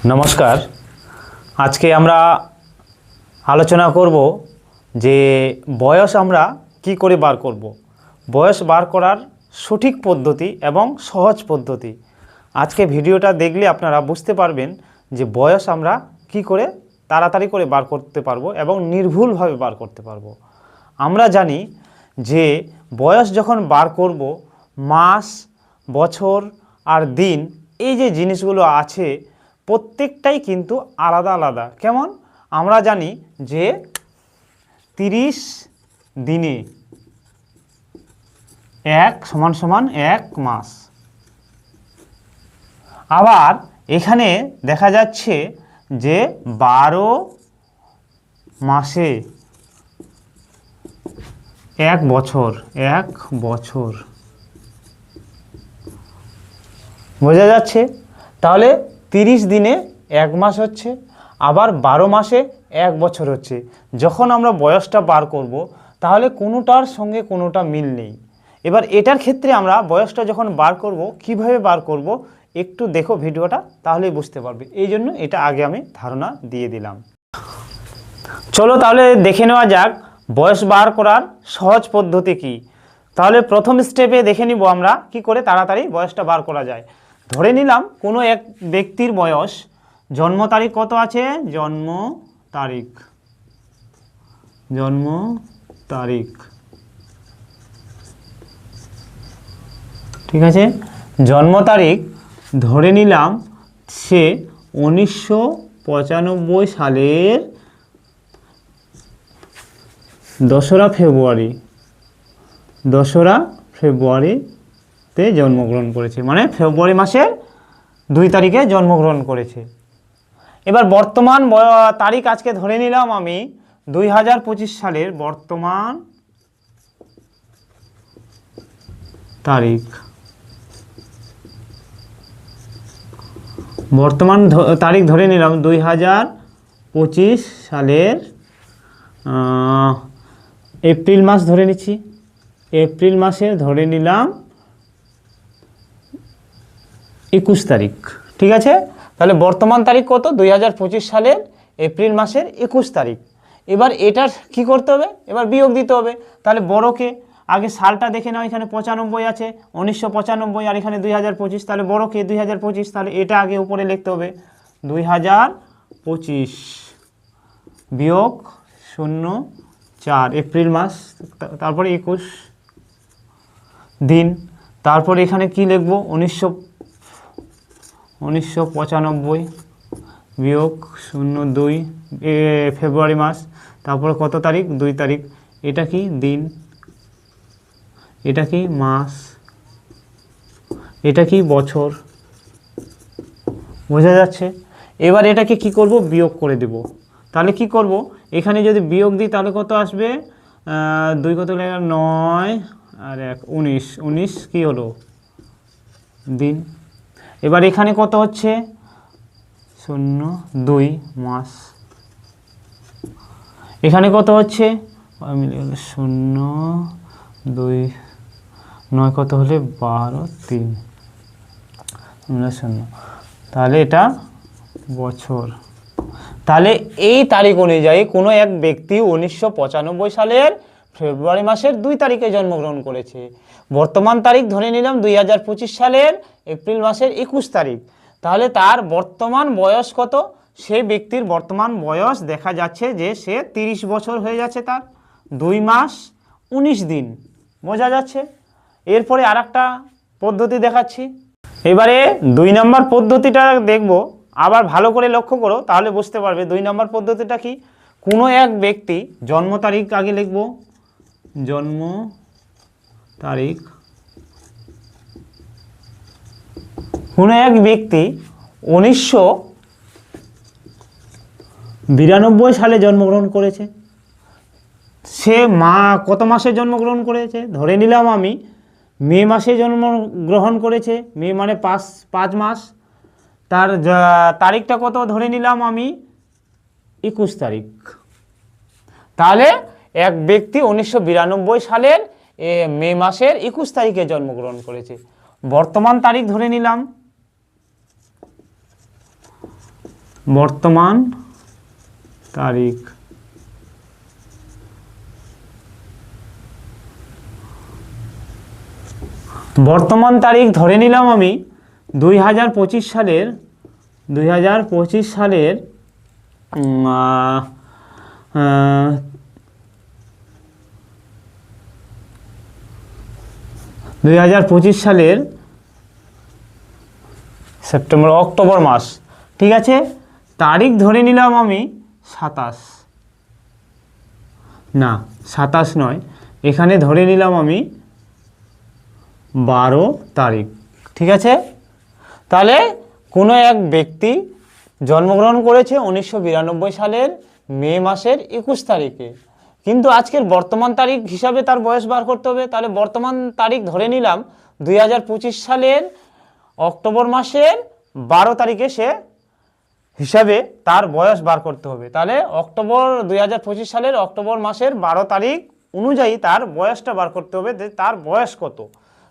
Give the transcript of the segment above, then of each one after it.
নমস্কার। আজকে আমরা আলোচনা করব যে বয়স আমরা কি করে বার করব। বয়স বার করার সঠিক পদ্ধতি এবং সহজ পদ্ধতি। আজকে ভিডিওটা দেখলে আপনারা বুঝতে পারবেন যে বয়স আমরা কি করে তাড়াতাড়ি করে বার করতে পারবো এবং নির্ভুলভাবে বার করতে পারবো। আমরা জানি যে বয়স যখন বার করব, মাস, বছর আর দিন, এই যে জিনিসগুলো আছে প্রত্যেকটাই কিন্তু আলাদা আলাদা। কেমন? আমরা জানি যে 30 দিনে 1 = 1 মাস। আবার এখানে দেখা যাচ্ছে যে 12 মাসে 1 বছর। 1 বছর বোঝা যাচ্ছে? তাহলে 30 দিনে 1 মাস হচ্ছে, আবার 12 মাসে 1 বছর হচ্ছে। যখন আমরা বয়সটা বার করব তাহলে কোনোটার সঙ্গে কোনোটা মিল নেই। এবার এটার ক্ষেত্রে আমরা বয়সটা যখন বার করব কিভাবে বার করব একটু দেখো ভিডিওটা, তাহলেই বুঝতে পারবে। এই জন্য এটা আগে আমি ধারণা দিয়ে দিলাম। চলো তাহলে দেখে নেওয়া যাক বয়স বার করার সহজ পদ্ধতি কি। তাহলে প্রথম স্টেপে দেখে নিব আমরা কি করে তাড়াতাড়ি বয়সটা বার করা যায়। ধরে নিলাম কোনো এক ব্যক্তির বয়স, জন্ম তারিখ কত আছে? জন্ম তারিখ ঠিক আছে। জন্ম তারিখ ধরে নিলাম সে 1995 সালের 2রা ফেব্রুয়ারিতে জন্মগ্রহণ করেছে, মানে ফেব্রুয়ারি মাসের 2 তারিখে জন্মগ্রহণ করেছে। এবার বর্তমান তারিখ আজকে ধরে নিলাম আমি 2025 সালের বর্তমান তারিখ ধরে নিলাম 2025 সালের এপ্রিল মাস ধরে নিচ্ছি। এপ্রিল মাসে ধরে নিলাম 21 তারিখ। ঠিক আছে, তাহলে বর্তমান তারিখ কত? 2025 সালের এপ্রিল মাসের 21 তারিখ। এবার এটার কি করতে হবে? এবার বিয়োগ দিতে হবে। তাহলে বড়কে আগে সালটা দেখে নাও, এখানে 95 আছে, 1995, আর এখানে 2025, তাহলে বড়কে 2025, তাহলে এটা আগে উপরে লিখতে হবে 2025 বিয়োগ 04 এপ্রিল মাস, তারপরে 21 দিন, তারপরে এখানে কি লিখবো? 1995 বিয়োগ 02 ফেব্রুয়ারি মাস, তারপরে কত তারিখ? 2 তারিখ। এটা কি দিন, এটা কি মাস, এটা কি বছর। বোঝা যাচ্ছে? এবার এটাকে কি করব? বিয়োগ করে দেব। তাহলে কি করব? এখানে যদি বিয়োগ দিই তাহলে কত আসবে? 2 কত লাগে? 9 আর 1 19। 19 কি হলো? দিন। এবার এখানে কত হচ্ছে? 02 মাস। এখানে কত হচ্ছে? 02 9 কত হলে? 12 3 0। তাহলে এটা বছর। তাহলে এই তারিখ অনুযায়ী কোনো এক ব্যক্তি 1995 সালের ফেব্রুয়ারি মাসের 2 তারিখে জন্মগ্রহণ করেছে। বর্তমান তারিখ ধরে নিলাম 2025 সালের এপ্রিল মাসের 21 তারিখ। তাহলে তার বর্তমান বয়স কত? সেই ব্যক্তির বর্তমান বয়স দেখা যাচ্ছে যে সে 30 বছর হয়ে যাচ্ছে, তার 2 মাস 19 দিন। বোঝা যাচ্ছে? এরপরে আরেকটা পদ্ধতি দেখাচ্ছি। এবারে 2 নম্বর পদ্ধতিটা দেখব, আবার ভালো করে লক্ষ্য করো, তাহলে বুঝতে পারবে 2 নম্বর পদ্ধতিটা কি। কোনো এক ব্যক্তি জন্ম তারিখ আগে লিখব, জন্ম তারিখ। কোনো এক ব্যক্তি 1992 সালে জন্মগ্রহণ করেছে। সে কত মাসে জন্মগ্রহণ করেছে? ধরে নিলাম আমি মে মাসে জন্মগ্রহণ করেছে। মে মানে 5 মাস। তার তারিখটা কত ধরে নিলাম আমি? 21 তারিখ। তাহলে এক ব্যক্তি 1992 সালের মে মাসের 21 তারিখে জন্মগ্রহণ করেছে। বর্তমান তারিখ ধরে নিলাম বর্তমান তারিখ। বর্তমান তারিখ ধরে নিলাম আমি 2025 সালের 2025 সালের 2025 সালের সেপ্টেম্বর অক্টোবর মাস। ঠিক আছে, তারিখ ধরে নিলাম আমি 27, না 27 নয়, এখানে ধরে নিলাম আমি 12 তারিখ। ঠিক আছে, তাহলে কোনো এক ব্যক্তি জন্মগ্রহণ করেছে 1992 সালের মে মাসের 21 তারিখে, কিন্তু আজকের বর্তমান তারিখ হিসাবে তার বয়স বার করতে হবে। তাহলে বর্তমান তারিখ ধরে নিলাম 2025 সালের অক্টোবর মাসের 12 তারিখে সে হিসাবে তার বয়স বার করতে হবে। তাহলে 2025 সালের অক্টোবর মাসের 12 তারিখ অনুযায়ী তার বয়সটা বার করতে হবে, যে তার বয়স কত।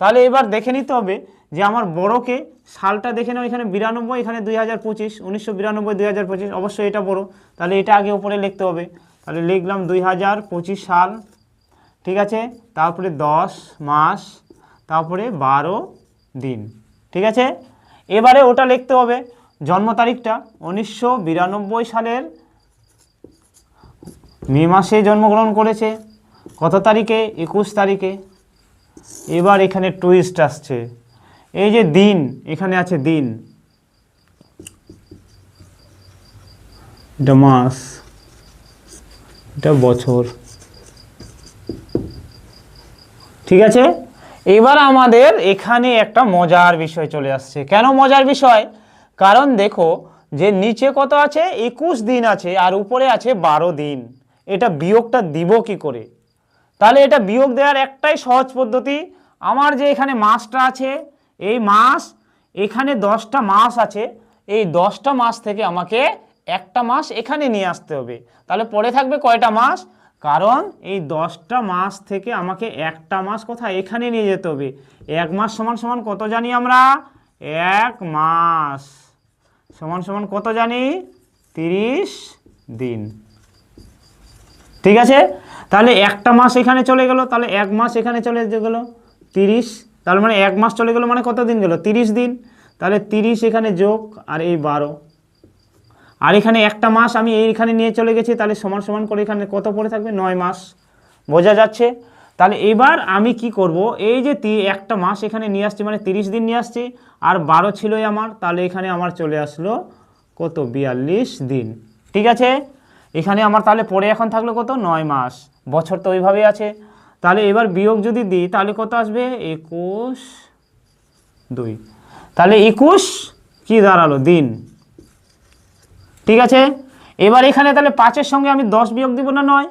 তাহলে এবার দেখে নিতে হবে যে আমার বড়কে সালটা দেখে নাও, এখানে 92, এখানে 2025, 1992 2025, অবশ্যই এটা বড়, তাহলে এটা আগে উপরে লিখতে হবে। তাহলে লিখলাম 2025 সাল। ঠিক আছে, তারপরে 10 মাস, তারপরে 12 দিন। ঠিক আছে, এবারে ওটা লিখতে হবে জন্ম তারিখটা 1992 সালের মে মাসে জন্মগ্রহণ করেছে, কত তারিখে? 21 তারিখে। এবার এখানে টুইস্ট আসছে, এই যে দিন, এখানে আছে দিন, এটা মাস, এটা বছর। ঠিক আছে, এবার আমাদের এখানে একটা মজার বিষয় চলে আসছে। কেন মজার বিষয়? কারণ দেখো যে নিচে কত আছে? 21 দিন আছে, আর উপরে আছে 12 দিন। এটা বিয়োগটা দিব কি করে? তাহলে এটা বিয়োগ দেওয়ার একটাই সহজ পদ্ধতি। আমার যে এখানে মাসটা আছে, এই মাস, এখানে 10টা মাস আছে, এই 10টা মাস থেকে আমাকে একটা মাস এখানে নিয়ে আসতে হবে। তাহলে পরে থাকবে কয়টা মাস? কারণ এই 10টা মাস থেকে আমাকে একটা মাস কোথায়? এখানে নিয়ে যেতে হবে। এক মাস সমান সমান কত জানি আমরা? এক মাস সমান সমান কত জানি? 30 দিন। ঠিক আছে, তাহলে একটা মাস এখানে চলে গেল, তাহলে এক মাস এখানে চলে গেল 30, তার মানে এক মাস চলে গেল, মানে কত দিন গেল? 30 দিন। তাহলে 30 এখানে যোগ আর এই 12, আর এখানে একটা মাস আমি এইখানে নিয়ে চলে গেছি, তাহলে সমান সমান করে এখানে কত পড়ে থাকবে? 9 মাস। বোঝা যাচ্ছে? তাহলে এবার আমি কি করব, এই যে একটা মাস এখানে নিয়ে আসছি, মানে 30 দিন নিয়ে আসছি, আর 12 ছিলই আমার, তাহলে এখানে আমার চলে আসলো কত? 42 দিন। ঠিক আছে, এখানে আমার তাহলে পরে এখন থাকলো কত? 9 মাস। বছর তো ওইভাবেই আছে। তাহলে এবার বিয়োগ যদি দিই তাহলে কত আসবে? 21 2, তাহলে 21 কি দাঁড়ালো? দিন। ঠিক আছে, এবার এখানে তাহলে 5-এর সঙ্গে আমি 10 বিয়োগ দিব না 9,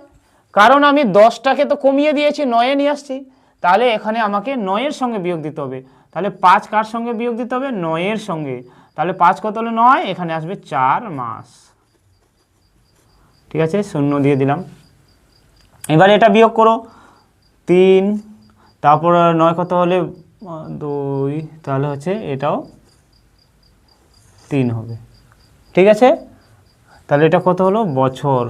কারণ আমি 10টাকে তো কমিয়ে দিয়েছি, 9-এ নিয়ে আসছি। তাহলে এখানে আমাকে 9-এর সঙ্গে বিয়োগ দিতে হবে। তাহলে 5 কার সঙ্গে বিয়োগ দিতে হবে? 9-এর সঙ্গে। তাহলে 5 কত হলো? 9, এখানে আসবে 4 মাস। ঠিক আছে, 0 দিয়ে দিলাম। এবার এটা বিয়োগ করো, 3, তারপর 9 কত হলে? 2, তাহলে হচ্ছে এটাও 3 হবে। ঠিক আছে, তাহলে এটা কত হলো? বছর।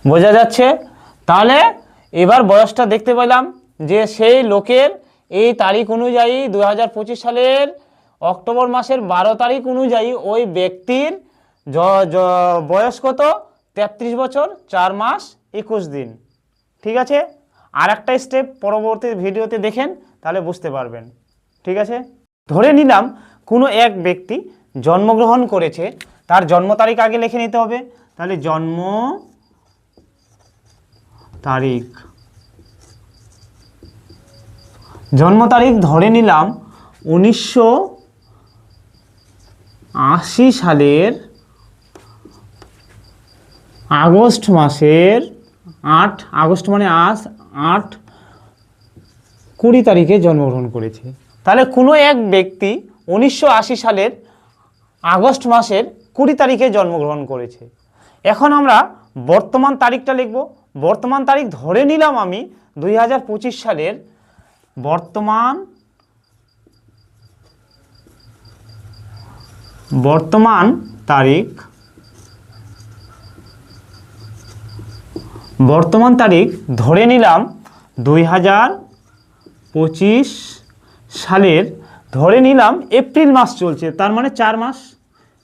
বোঝা যাচ্ছে? তাহলে এবার বয়সটা দেখতে পেলাম যে সেই লোকের এই তারিখ অনুযায়ী 2025 সালের অক্টোবর মাসের 12 তারিখ অনুযায়ী ওই ব্যক্তির বয়স কত? 33 বছর 4 মাস 21 দিন। ঠিক আছে, আর একটা স্টেপ পরবর্তী ভিডিওতে দেখেন, তাহলে বুঝতে পারবেন। ঠিক আছে, ধরে নিলাম কোনো এক ব্যক্তি জন্মগ্রহণ করেছে, তার জন্ম তারিখ আগে লিখে নিতে হবে। তাহলে জন্ম তারিখ, জন্ম তারিখ ধরে নিলাম 1980 সালের আগস্ট মাসের 8, আগস্ট মানে 8-20 তারিখে জন্মগ্রহণ করেছে। তাহলে কোনো এক ব্যক্তি 1980 সালের আগস্ট মাসের 20 তারিখে জন্মগ্রহণ করেছে। এখন আমরা বর্তমান তারিখটা লিখব। বর্তমান তারিখ ধরে নিলাম আমি 2025 সালের বর্তমান বর্তমান তারিখ, বর্তমান তারিখ ধরে নিলাম 2025 সালের, ধরে নিলাম এপ্রিল মাস চলছে, তার মানে 4 মাস,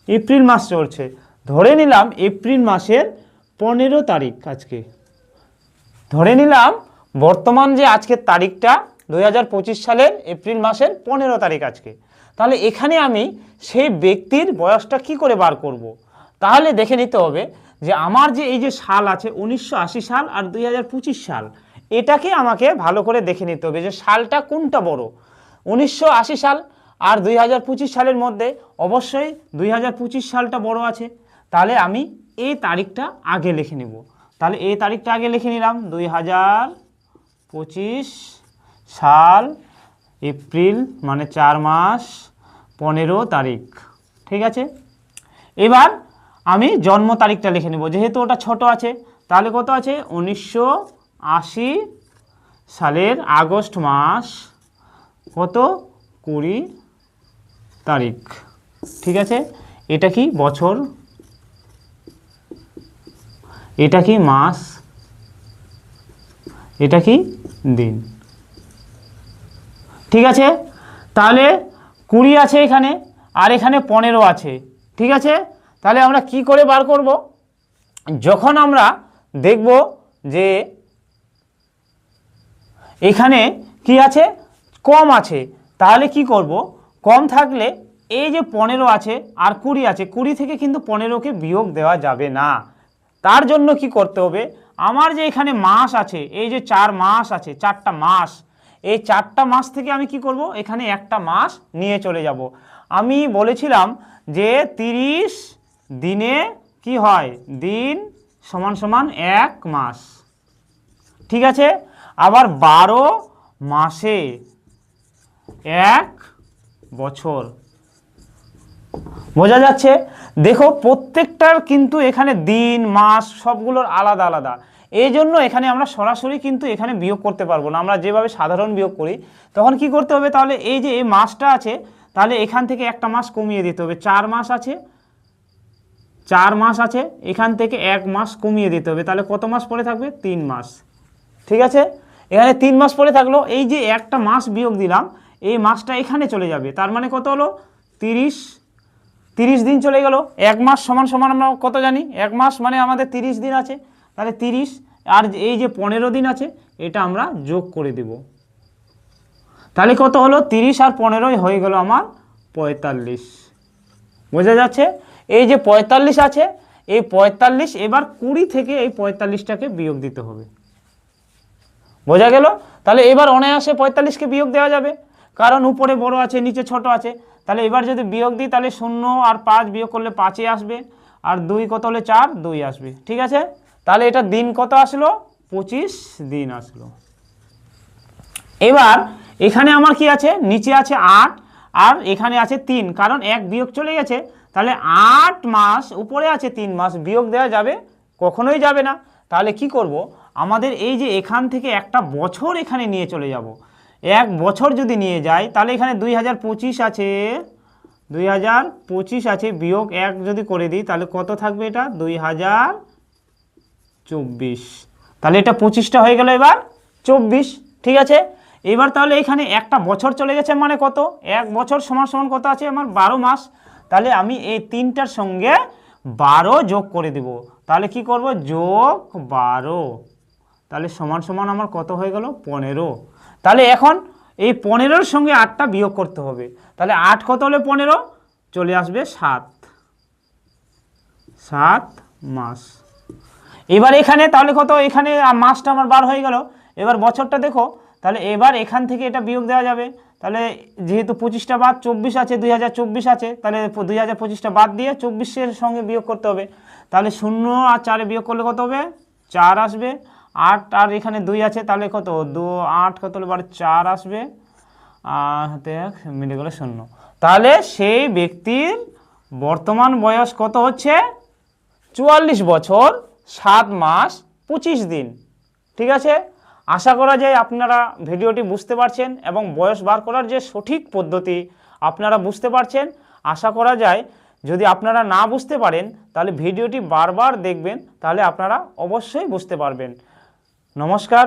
এপ্রিল মাস চলছে, ধরে নিলাম এপ্রিল মাসের 15 তারিখ আজকে, ধরে নিলাম বর্তমান যে আজকের তারিখটা 2025 সালের এপ্রিল মাসের 15 তারিখ আজকে। তাহলে এখানে আমি সেই ব্যক্তির বয়সটা কি করে বার করব? তাহলে দেখে নিতে হবে যে আমার যে এই যে সাল আছে 1980 সাল আর 2025 সাল, এটাকে আমাকে ভালো করে দেখে নিতে হবে যে সালটা কোনটা বড়। 1980 সাল আর 2025 সালের মধ্যে অবশ্যই 2025 সালটা বড় আছে। তাহলে আমি এই তারিখটা আগে লিখে নেব। তাহলে এই তারিখটা আগে লিখে নিলাম, 2025 সাল এপ্রিল মানে 4 মাস 15 তারিখ, ঠিক আছে। এবার আমি জন্ম তারিখটা লিখে নেব, যেহেতু ওটা ছোট আছে। তাহলে কত আছে? 1980 সালের আগস্ট মাস কত? 20 তারিখ, ঠিক আছে। এটা কি বছর, এটা কি মাস, এটা কি দিন, ঠিক আছে। তাহলে 20 আছে এখানে, আর এখানে 15 আছে, ঠিক আছে। তাহলে আমরা কি করে বার করব? যখন আমরা দেখব যে এখানে কি আছে, কম আছে, তাহলে কি করব? কম থাকলে এই যে 15 আছে আর 20 আছে, 20 থেকে কিন্তু 15কে বিয়োগ দেওয়া যাবে না। তার জন্য কি করতে হবে? আমার যে এখানে মাস আছে, এই যে 4 মাস আছে, 4টা মাস, এই 4টা মাস থেকে আমি কি করব? এখানে একটা মাস নিয়ে চলে যাব। আমি বলেছিলাম যে 30 দিনে কি হয়? দিন সমান সমান 1 মাস, ঠিক আছে। আবার 12 মাসে 1 বছর, বোঝা যাচ্ছে? দেখো প্রত্যেকটার কিন্তু এখানে দিন মাস সবগুলোর আলাদা আলাদা, এই জন্য এখানে আমরা সরাসরি কিন্তু এখানে বিয়োগ করতে পারবো না। আমরা যেভাবে সাধারণ বিয়োগ করি তখন কি করতে হবে? তাহলে এই যে এই মাসটা আছে, তাহলে এখান থেকে একটা মাস কমিয়ে দিতে হবে। 4 মাস আছে, 4 মাস আছে, এখান থেকে 1 মাস কমিয়ে দিতে হবে। তাহলে কত মাস পরে থাকবে? 3 মাস, ঠিক আছে। এখানে 3 মাস পরে থাকলো, এই যে একটা মাস বিয়োগ দিলাম, এই মাসটা এখানে চলে যাবে। তার মানে কত হলো? 30 দিন চলে গেল। 1 মাস সমান সমান আমরা কত জানি? 1 মাস মানে আমাদের 30 দিন আছে। তাহলে 30 আর এই যে 15 দিন আছে, এটা আমরা যোগ করে দেব। তাহলে কত হলো? 30 আর 15 হয়ে গেল আমার 45, বোঝা যাচ্ছে? এই যে 45 আছে, এই 45 এবার 20 থেকে এই 45টাকে বিয়োগ দিতে হবে, বোঝা গেল? তাহলে এবার অনায়াসে 45কে বিয়োগ দেওয়া যাবে, কারণ উপরে বড় আছে নিচে ছোট আছে। তাহলে এবার যদি বিয়োগ দিই তাহলে 0 আর 5 বিয়োগ করলে 5 আসবে, আর 2 কত হলে 4, 2 আসবে, ঠিক আছে। তাহলে এটা দিন কত আসলো? 25 দিন আসলো। এবার এখানে আমার কি আছে? নিচে আছে 8 আর এখানে আছে 3, কারণ 1 বিয়োগ চলে গেছে। তাহলে 8 মাস, উপরে আছে 3 মাস, বিয়োগ দেওয়া যাবে? কখনোই যাবে না। তাহলে কি করব? আমাদের এই যে এখান থেকে একটা বছর এখানে নিয়ে চলে যাব। 1 বছর যদি নিয়ে যাই তাহলে এখানে 2025 আছে, 2025 আছে, বিয়োগ 1 যদি করে দিই তাহলে কত থাকবে? এটা 2024, তাহলে এটা 25টা হয়ে গেল, এবার 24, ঠিক আছে। এবার তাহলে এখানে একটা বছর চলে গেছে, মানে কত? 1 বছর সমান সমান কত আছে আমার? 12 মাস। তাহলে আমি এই 3টার সঙ্গে 12 যোগ করে দেব। তাহলে কি করব? যোগ 12, তাহলে সমান সমান আমার কত হয়ে গেল? 15। তাহলে এখন এই 15-র সঙ্গে 8টা বিয়োগ করতে হবে। তাহলে 8 কত হলে 15? চলে আসবে 7 মাস। এবার এখানে তাহলে কত? এখানে মাসটা আমার বার হয়ে গেল। এবার বছরটা দেখো, তাহলে এবার এখান থেকে এটা বিয়োগ দেওয়া যাবে। তাহলে যেহেতু 25টা বাদ 24 আছে, 2024 আছে, তাহলে 2025টা বাদ দিয়ে 24-এর সঙ্গে বিয়োগ করতে হবে। তাহলে 0 আর 4 বিয়োগ করলে কত হবে? 4 আসবে। 8 আর এখানে 2 আছে, তাহলে কত? 2 8 কত হলে 4 আসবে, আর হাতে 1 মিলে গেলে 0। তাহলে সেই ব্যক্তির বর্তমান বয়স কত হচ্ছে? 44 বছর 7 মাস 25 দিন, ঠিক আছে। আশা করা যায় আপনারা ভিডিওটি বুঝতে পারছেন এবং বয়স বার করার যে সঠিক পদ্ধতি আপনারা বুঝতে পারছেন। আশা করা যায় যদি আপনারা না বুঝতে পারেন তাহলে ভিডিওটি বারবার দেখবেন, তাহলে আপনারা অবশ্যই বুঝতে পারবেন। নমস্কার।